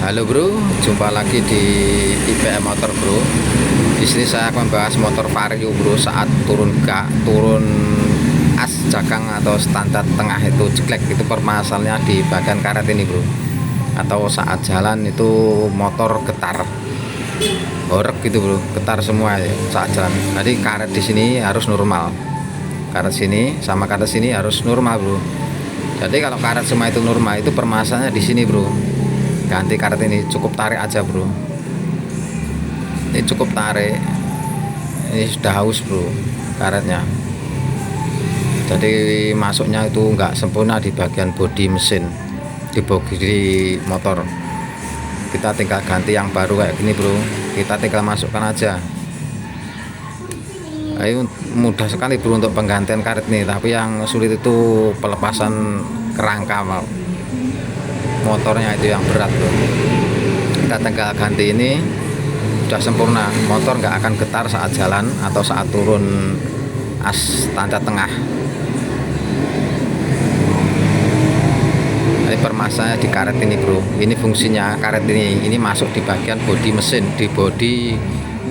Halo bro, jumpa lagi di IPM Motor bro. Di sini saya akan membahas motor Vario bro. Saat turun as jakang atau standar tengah itu jeglek, itu permasalahannya di bagian karet ini bro. Atau saat jalan itu motor getar, horek gitu bro, getar semua ya saat jalan. Jadi karet di sini harus normal, karet sini sama karet sini harus normal bro. Jadi kalau karet semua itu normal, itu permasalahannya di sini bro. Ganti karet ini, cukup tarik aja bro, ini cukup tarik, ini sudah haus bro karetnya. Jadi masuknya itu enggak sempurna di bagian bodi mesin, di bodi motor. Kita tinggal ganti yang baru kayak gini bro, kita tinggal masukkan aja. Ayo, mudah sekali bro untuk penggantian karet nih, tapi yang sulit itu pelepasan kerangka motornya, itu yang berat bro. Kita tinggal ganti ini, sudah sempurna, motor nggak akan getar saat jalan atau saat turun as tanca tengah. Ini permasalahannya di karet ini bro. Ini fungsinya karet ini masuk di bagian bodi mesin, di bodi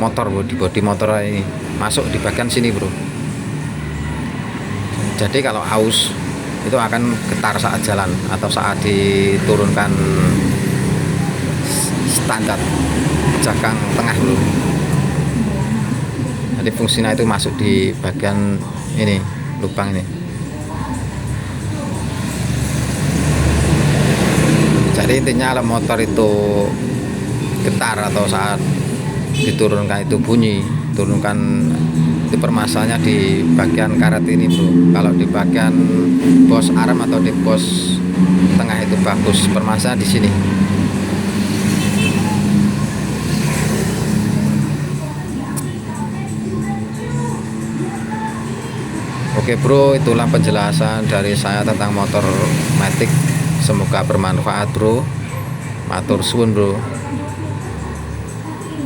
motor bro, di bodi motor ini masuk di bagian sini bro. Jadi kalau aus itu akan getar saat jalan atau saat diturunkan standar jakang tengah bro. Jadi fungsinya itu masuk di bagian ini, lubang ini. Jadi intinya kalau motor itu getar atau saat diturunkan itu bunyi, turunkan, itu permasalahannya di bagian karet ini bro. Kalau di bagian bos arm atau di bos tengah itu bagus, permasalahan di sini. Oke bro, itulah penjelasan dari saya tentang motor Matic. Semoga bermanfaat bro. Matur suwun bro.